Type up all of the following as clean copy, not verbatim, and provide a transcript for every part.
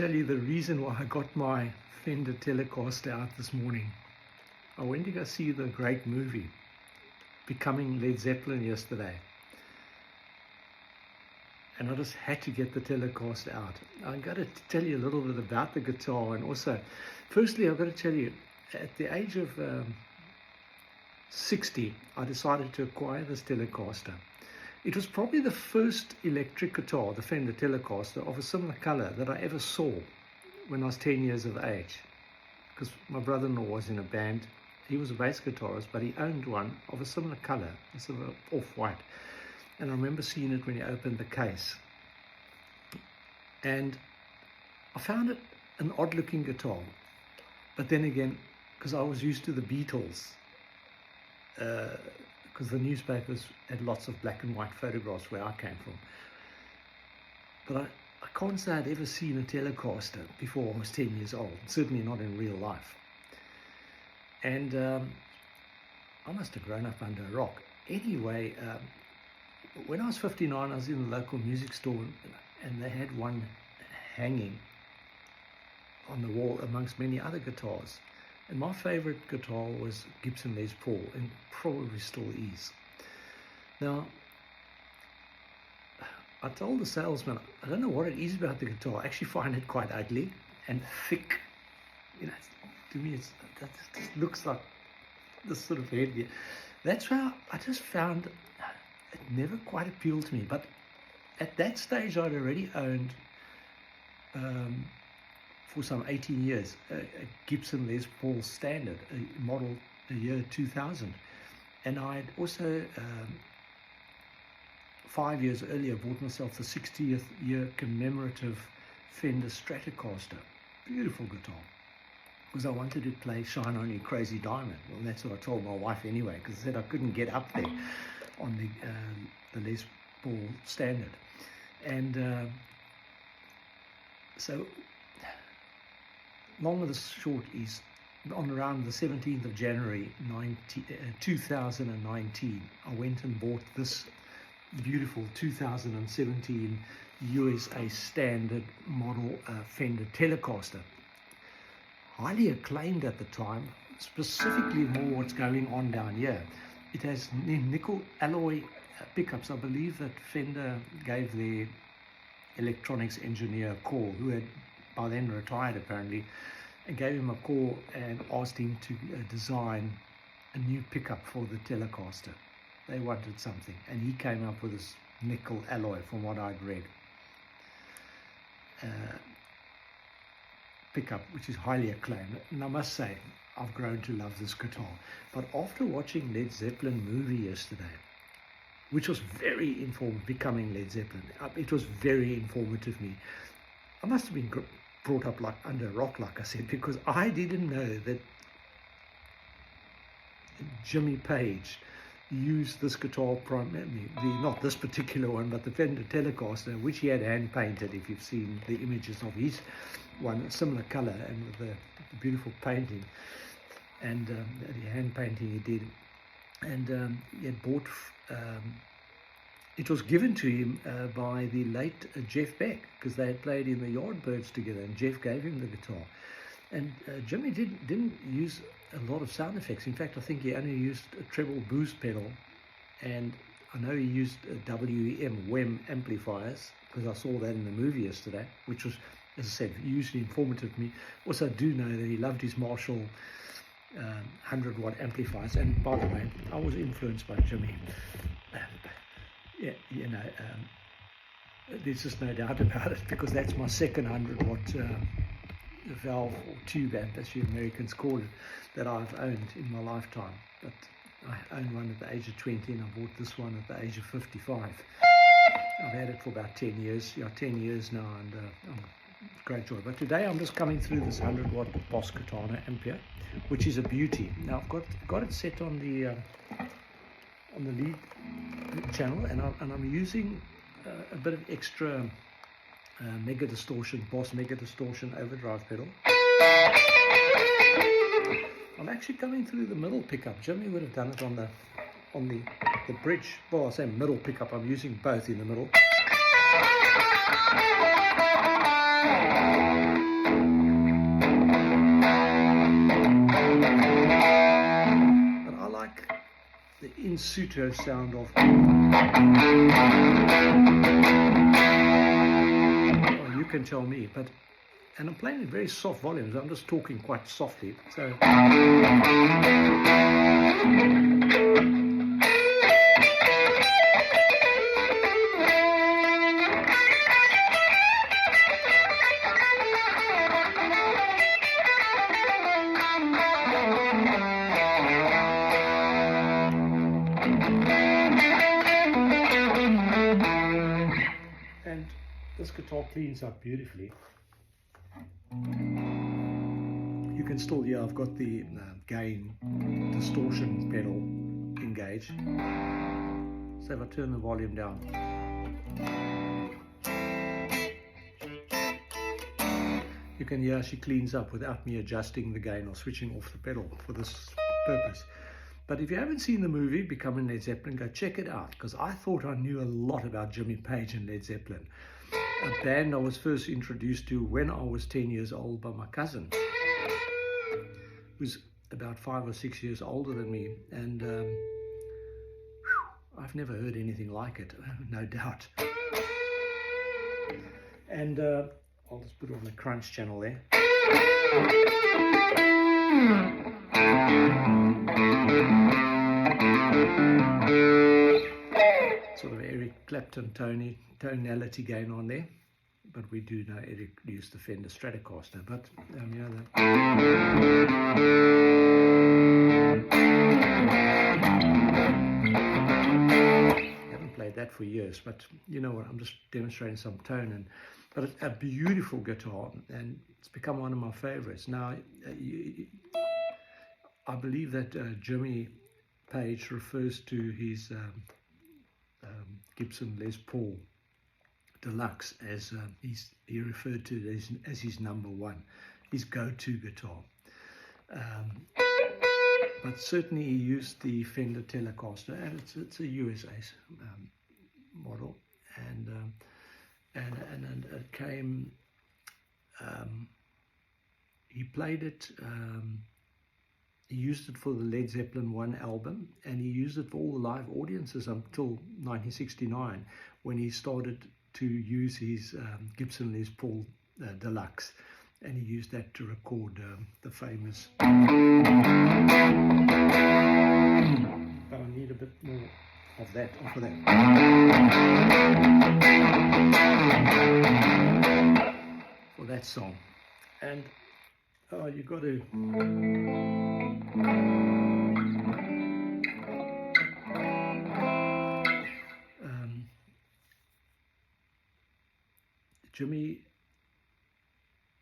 tell you the reason why I got my Fender Telecaster out this morning. I went to go see the great movie, Becoming Led Zeppelin, yesterday. And I just had to get the Telecaster out. I've got to tell you a little bit about the guitar, and also, firstly, I've got to tell you, at the age of 60, I decided to acquire this Telecaster. It was probably the first electric guitar, the Fender Telecaster, of a similar color that I ever saw when I was 10 years of age. Because my brother-in-law was in a band. He was a bass guitarist, but he owned one of a similar color, sort of off-white. And I remember seeing it when he opened the case. And I found it an odd-looking guitar. But then again, because I was used to the Beatles, because the newspapers had lots of black and white photographs where I came from. But I can't say I'd ever seen a Telecaster before I was 10 years old, certainly not in real life. And I must have grown up under a rock. Anyway, when I was 59, I was in the local music store, and they had one hanging on the wall amongst many other guitars. And my favorite guitar was Gibson Les Paul, and probably still is. Now, I told the salesman, I don't know what it is about the guitar. I actually find it quite ugly and thick. You know, to me, it just looks like this sort of headgear. That's how I just found it never quite appealed to me. But at that stage, I'd already owned, for some 18 years, a Gibson Les Paul Standard, a model the year 2000. And I'd also, 5 years earlier, bought myself the 60th year commemorative Fender Stratocaster. Beautiful guitar. Because I wanted to play Shine On You Crazy Diamond. Well, that's what I told my wife anyway, because I said I couldn't get up there on the Les Paul Standard. And so, long of the short is, on around the 17th of January 2019, I went and bought this beautiful 2017 USA Standard model Fender Telecaster. Highly acclaimed at the time, specifically more what's going on down here. It has nickel alloy pickups. I believe that Fender gave their electronics engineer a call, who had by then retired apparently, and gave him a call and asked him to design a new pickup for the Telecaster. They wanted something, and he came up with this nickel alloy, from what I'd read. Pickup, which is highly acclaimed. And I must say, I've grown to love this guitar. But after watching Led Zeppelin movie yesterday, which was very informative, Becoming Led Zeppelin, it was very informative to me. I must have been brought up like under a rock, like I said, because I didn't know that Jimmy Page used this guitar primarily, not this particular one, but the Fender Telecaster, which he had hand painted. If you've seen the images of his one, a similar color and with the beautiful painting, and the hand painting he did, and he had bought. It was given to him by the late Jeff Beck, because they had played in the Yardbirds together, and Jeff gave him the guitar. And Jimmy didn't use a lot of sound effects. In fact, I think he only used a treble boost pedal, and I know he used WEM amplifiers, because I saw that in the movie yesterday, which was, as I said, hugely informative to me. Also, I do know that he loved his Marshall 100-watt amplifiers, and by the way, I was influenced by Jimmy. Yeah, you know, there's just no doubt about it, because that's my second 100-watt valve or tube amp, as you Americans call it, that I've owned in my lifetime. But I owned one at the age of 20, and I bought this one at the age of 55. I've had it for about 10 years, 10 years now, and great joy. But today I'm just coming through this 100-watt Boss Katana ampere, which is a beauty. Now I've got it set on the lead channel, and I'm using a bit of extra mega distortion, Boss mega distortion overdrive pedal. I'm actually coming through the middle pickup. Jimmy would have done it on the bridge. Well, I say middle pickup. I'm using both in the middle. in pseudo sound of, well, you can tell me, but, and I'm playing in very soft volumes. I'm just talking quite softly. So and this guitar cleans up beautifully. You can still hear I've got the gain distortion pedal engaged. So if I turn the volume down, you can hear she cleans up without me adjusting the gain or switching off the pedal for this purpose. But if you haven't seen the movie Becoming Led Zeppelin, go check it out, because I thought I knew a lot about Jimmy Page and Led Zeppelin, a band I was first introduced to when I was 10 years old by my cousin, who's about 5 or 6 years older than me, and I've never heard anything like it, no doubt. And I'll just put it on the crunch channel there. Sort of Eric Clapton tonality going on there, but we do know Eric used the Fender Stratocaster. But you know that. I haven't played that for years, but you know what? I'm just demonstrating some tone, but it's a beautiful guitar, and it's become one of my favorites. Now, I believe that Jimmy Page refers to his Gibson Les Paul Deluxe as he referred to it as his number one, his go-to guitar. But certainly he used the Fender Telecaster, and it's a USA model, and it came. He played it. He used it for the Led Zeppelin 1 album, and he used it for all the live audiences until 1969, when he started to use his Gibson Les Paul Deluxe, and he used that to record the famous. But I need a bit more of that, after that. For that song. And you got to. Jimmy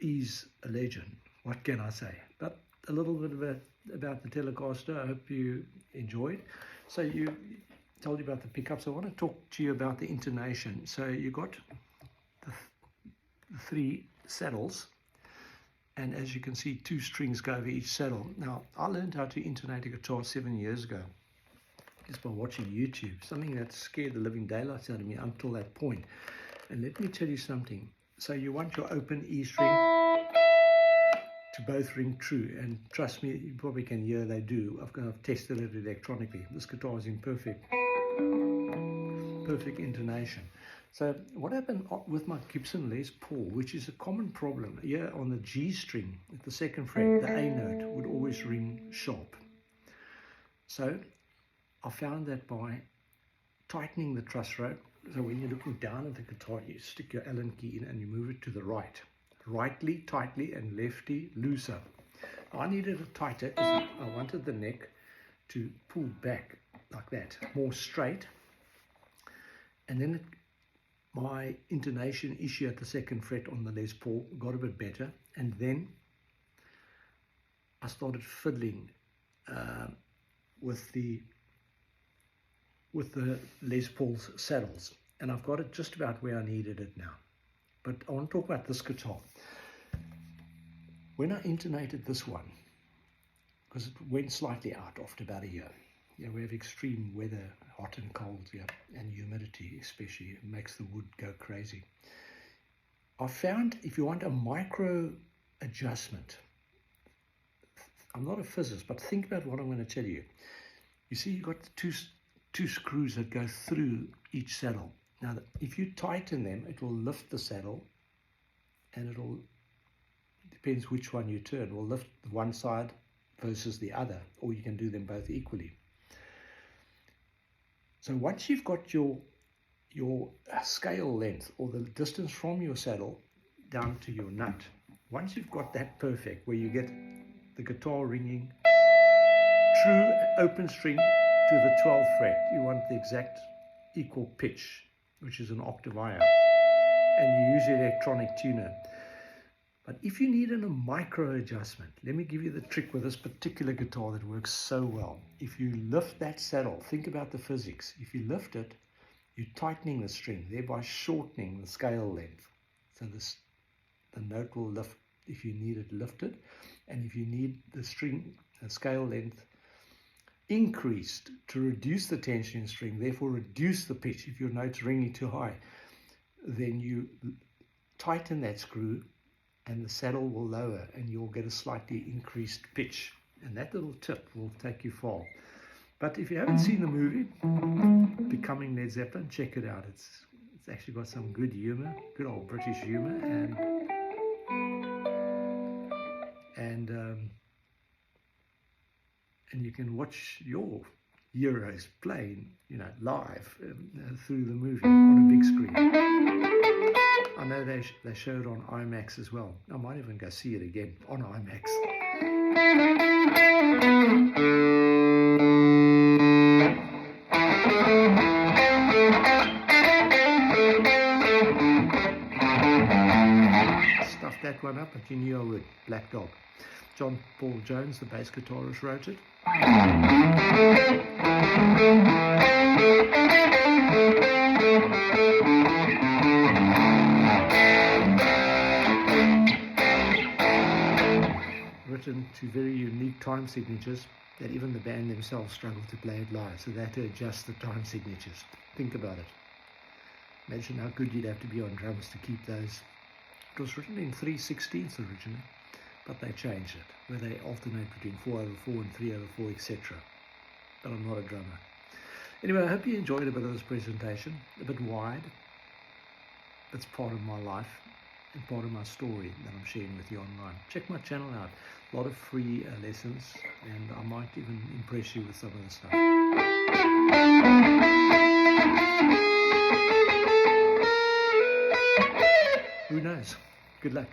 is a legend. What can I say? But a little bit about the Telecaster. I hope you enjoyed. So you told you about the pickups. I want to talk to you about the intonation. So you got the 3 saddles, and as you can see, 2 strings go over each saddle. Now, I learned how to intonate a guitar 7 years ago, just by watching YouTube, something that scared the living daylights out of me until that point. And let me tell you something. So you want your open E string to both ring true, and trust me, you probably can hear they do. I've tested it electronically. This guitar is in perfect intonation. So what happened with my Gibson Les Paul, which is a common problem, here on the G string at the 2nd fret, the A note would always ring sharp. So I found that by tightening the truss rope, so when you're looking down at the guitar, you stick your Allen key in and you move it to the right. Rightly, tightly, and lefty, looser. I needed it tighter because I wanted the neck to pull back like that, more straight. And then my intonation issue at the 2nd fret on the Les Paul got a bit better. And then I started fiddling with the Les Paul's saddles, and I've got it just about where I needed it now. But I want to talk about this guitar. When I intonated this one, because it went slightly out after about a year, we have extreme weather, hot and cold, and humidity especially, it makes the wood go crazy. I found if you want a micro adjustment, I'm not a physicist, but think about what I'm going to tell you. You see, you've got the 2 screws that go through each saddle. Now, if you tighten them, it will lift the saddle, and depends which one you turn, will lift one side versus the other, or you can do them both equally. So once you've got your scale length, or the distance from your saddle down to your nut, once you've got that perfect, where you get the guitar ringing true open string to the 12th fret, you want the exact equal pitch, which is an octave higher, and you use the electronic tuner. But if you need a micro adjustment, let me give you the trick with this particular guitar that works so well. If you lift that saddle, think about the physics. If you lift it, you're tightening the string, thereby shortening the scale length. So the note will lift if you need it lifted, and if you need the scale length increased to reduce the tension in string, therefore reduce the pitch. If your note's ringing too high, then you tighten that screw and the saddle will lower, and you'll get a slightly increased pitch. And that little tip will take you far. But if you haven't seen the movie Becoming Led Zeppelin, check it out. It's actually got some good humor, good old British humor, and you can watch your heroes playing, live through the movie on a big screen. I know they show it on IMAX as well. I might even go see it again on IMAX. Stuffed that one up, but you knew I would. Black Dog. John Paul Jones, the bass guitarist, wrote it. Written to very unique time signatures that even the band themselves struggle to play it live, so they had to adjust the time signatures. Think about it. Imagine how good you'd have to be on drums to keep those. It was written in 3/16 originally, but they changed it, where they alternate between 4/4 and 3/4, etc. But I'm not a drummer. Anyway, I hope you enjoyed a bit of this presentation, a bit wide. It's part of my life and part of my story that I'm sharing with you online. Check my channel out. A lot of free lessons, and I might even impress you with some of the stuff. Who knows? Good luck.